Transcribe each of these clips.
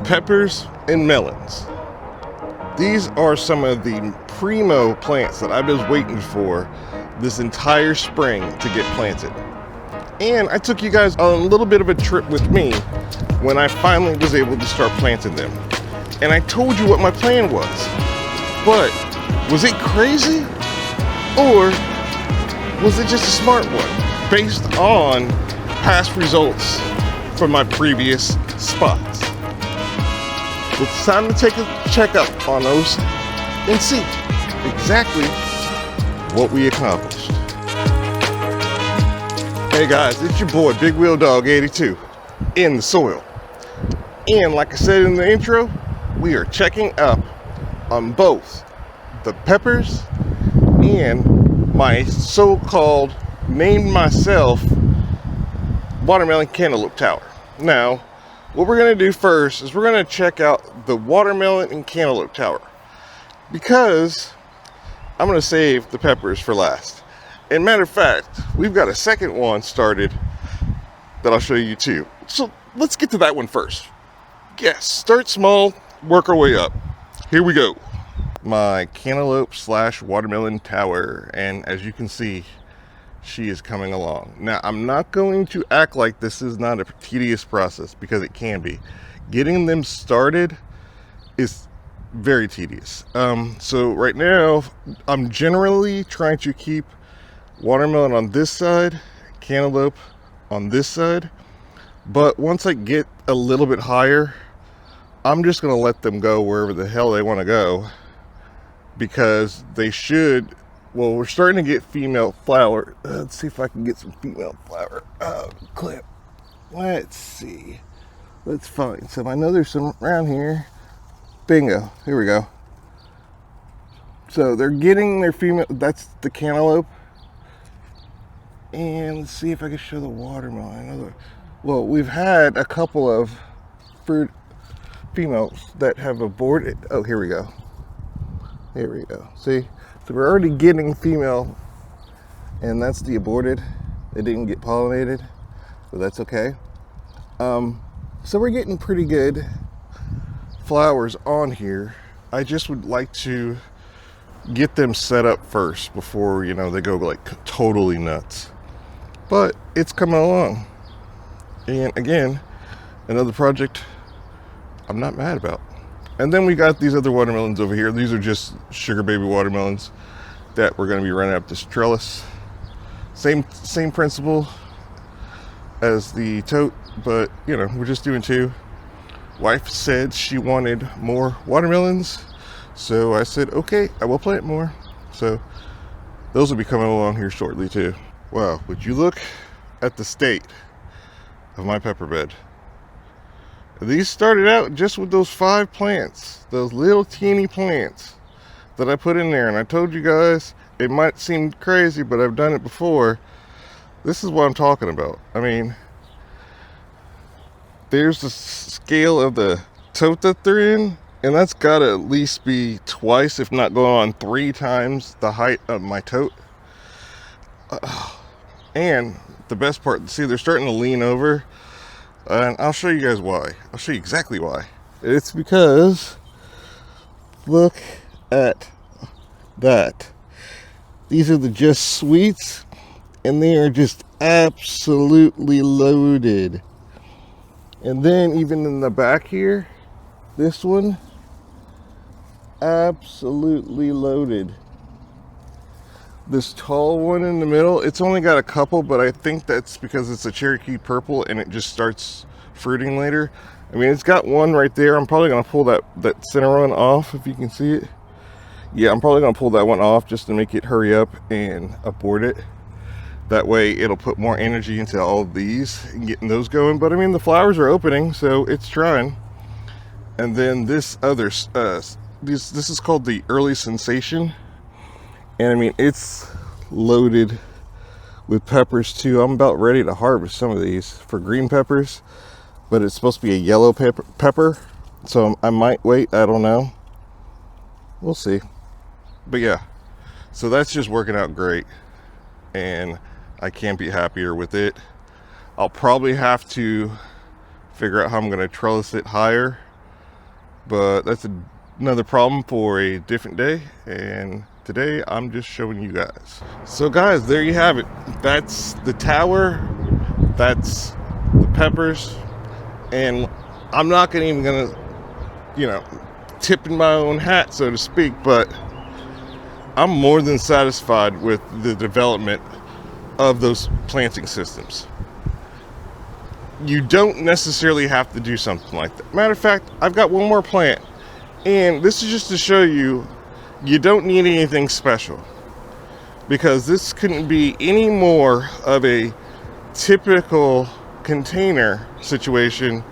peppers and melons. These are some of the primo plants that I've been waiting for this entire spring to get planted. And I took you guys on a little bit of a trip with me when I finally was able to start planting them. And I told you what my plan was. But was it crazy? Or was it just a smart one based on past results from my previous spots? It's time to take a checkup on those and see exactly what we accomplished. Hey guys, it's your boy Big Wheel Dog 82 in the soil. And like I said in the intro, we are checking up on both the peppers and my so-called, named myself, watermelon cantaloupe tower. Now, what we're going to do first is we're going to check out the watermelon and cantaloupe tower, because I'm going to save the peppers for last. And matter of fact, we've got a second one started that I'll show you too. So let's get to that one first. Yes, start small, work our way up. Here we go. My cantaloupe / watermelon tower, and as you can see, she is coming along. Now, I'm not going to act like this is not a tedious process, because it can be. Getting them started is very tedious. So right now, I'm generally trying to keep watermelon on this side, cantaloupe on this side. But once I get a little bit higher, I'm just going to let them go wherever the hell they want to go, because they should. Well, we're starting to get female flower. Let's see if I can get some female flower clip. Let's see. Let's find some. I know there's some around here. Bingo. Here we go. So they're getting their female. That's the cantaloupe. And let's see if I can show the watermelon. Well, we've had a couple of fruit females that have aborted. Oh, here we go. Here we go. See? So we're already getting female, and that's the aborted. They didn't get pollinated, so that's okay. So we're getting pretty good flowers on here. I just would like to get them set up first before, they go like totally nuts. But it's coming along. And again, another project I'm not mad about. And then we got these other watermelons over here. These are just sugar baby watermelons that we're going to be running up this trellis. Same principle as the tote, but we're just doing two. Wife said she wanted more watermelons, so I said, okay, I will plant more. So those will be coming along here shortly too. Wow, would you look at the state of my pepper bed? These started out just with those 5 plants, those little teeny plants that I put in there. And I told you guys, it might seem crazy, but I've done it before. This is what I'm talking about. I mean, there's the scale of the tote that they're in, and that's got to at least be twice, if not going on 3 times the height of my tote. And the best part, see, they're starting to lean over. And I'll show you guys why. I'll show you exactly why. It's because, look at that. These are the just sweets, and they are just absolutely loaded. And then even in the back here, this one, absolutely loaded. This tall one in the middle, it's only got a couple, but I think that's because it's a Cherokee purple and it just starts fruiting later. I mean, it's got one right there. I'm probably going to pull that center one off, if you can see it. Yeah, I'm probably going to pull that one off just to make it hurry up and abort it. That way it'll put more energy into all of these and getting those going. But I mean, the flowers are opening, so it's trying. And then this other, this is called the Early Sensation. And I mean, it's loaded with peppers too. I'm about ready to harvest some of these for green peppers, but it's supposed to be a yellow pepper. So I might wait, I don't know. We'll see. But yeah, so that's just working out great. And I can't be happier with it. I'll probably have to figure out how I'm going to trellis it higher but that's another problem for a different day, and today I'm just showing you guys. So guys, there you have it. That's the tower, that's the peppers, and I'm not even gonna, tip in my own hat, so to speak, but I'm more than satisfied with the development of those planting systems. You don't necessarily have to do something like that. Matter of fact, I've got one more plant, and this is just to show you, you don't need anything special, because this couldn't be any more of a typical container situation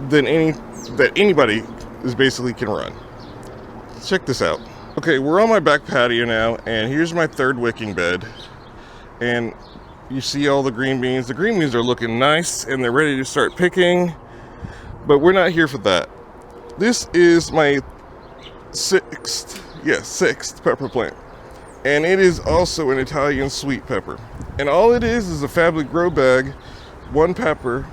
than anybody is basically can run. Check this out. Okay, we're on my back patio now, and here's my third wicking bed, and you see all the green beans. The green beans are looking nice and they're ready to start picking, but we're not here for that. This is my sixth pepper plant, and it is also an Italian sweet pepper, and all it is a fabric grow bag, one pepper,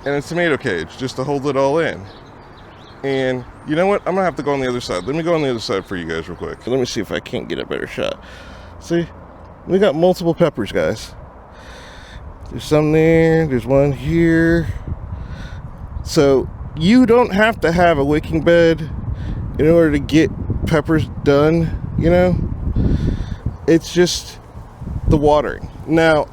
and a tomato cage just to hold it all in. And you know what, I'm gonna have to go on the other side. Let me go on the other side for you guys real quick. Let me see if I can't get a better shot. See, we got multiple peppers, guys. There's some there, there's one here. So you don't have to have a wicking bed in order to get peppers done, It's just the watering. Now,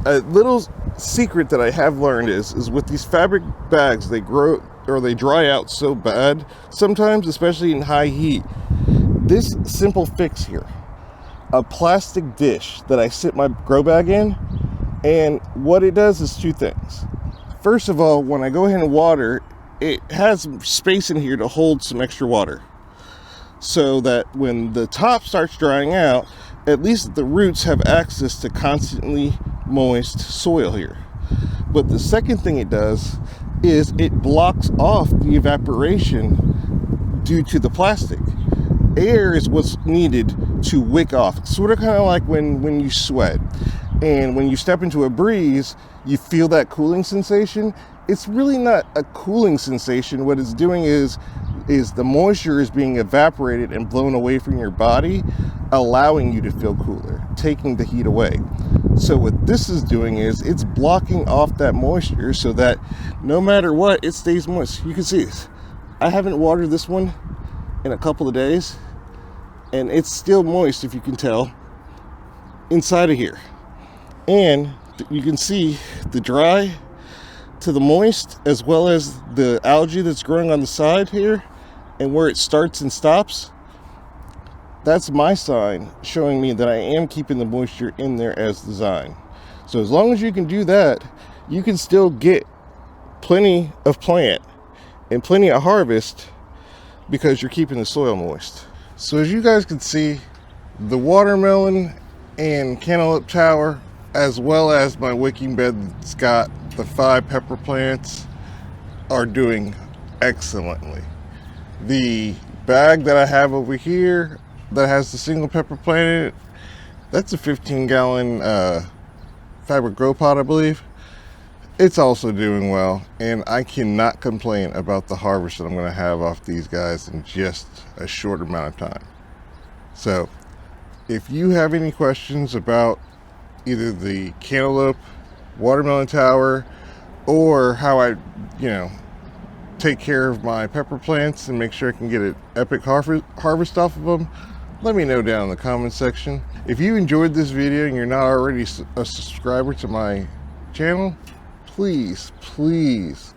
a little secret that I have learned is with these fabric bags, they grow or they dry out so bad sometimes, especially in high heat. This simple fix here, a plastic dish that I sit my grow bag in, and what it does is two things. First of all, when I go ahead and water, it has space in here to hold some extra water, so that when the top starts drying out, at least the roots have access to constantly moist soil here. But the second thing it does is it blocks off the evaporation due to the plastic. Air is what's needed to wick off. It's sort of kind of like when you sweat, and when you step into a breeze, you feel that cooling sensation. It's really not a cooling sensation. What it's doing is the moisture is being evaporated and blown away from your body, allowing you to feel cooler, taking the heat away. So what this is doing is it's blocking off that moisture so that no matter what, it stays moist. You can see this. I haven't watered this one in a couple of days, and it's still moist, if you can tell, inside of here. And you can see the dry to the moist, as well as the algae that's growing on the side here and where it starts and stops. That's my sign showing me that I am keeping the moisture in there as designed. So as long as you can do that, you can still get plenty of plant and plenty of harvest because you're keeping the soil moist. So as you guys can see, the watermelon and cantaloupe tower, as well as my wicking bed that's got the 5 pepper plants, are doing excellently. The bag that I have over here that has the single pepper plant in it, that's a 15-gallon fabric grow pot, I believe. It's also doing well, and I cannot complain about the harvest that I'm going to have off these guys in just a short amount of time. So if you have any questions about either the cantaloupe, watermelon tower, or how I take care of my pepper plants and make sure I can get an epic harvest off of them, let me know down in the comment section. If you enjoyed this video and you're not already a subscriber to my channel, please,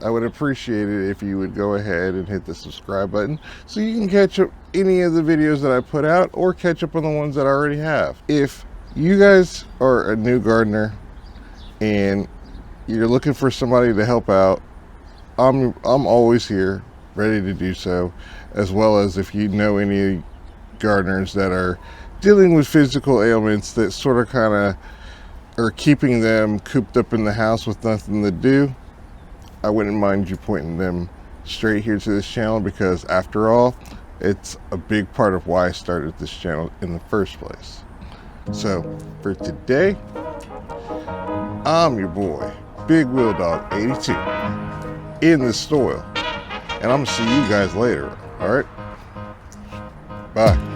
I would appreciate it if you would go ahead and hit the subscribe button so you can catch up any of the videos that I put out, or catch up on the ones that I already have. If you guys are a new gardener and you're looking for somebody to help out, I'm always here, ready to do so, as well as if you know any gardeners that are dealing with physical ailments that sort of kind of are keeping them cooped up in the house with nothing to do, I wouldn't mind you pointing them straight here to this channel, because after all, it's a big part of why I started this channel in the first place. So for today, I'm your boy, Big Wheel Dog 82, in the soil, and I'm gonna see you guys later. All right, bye.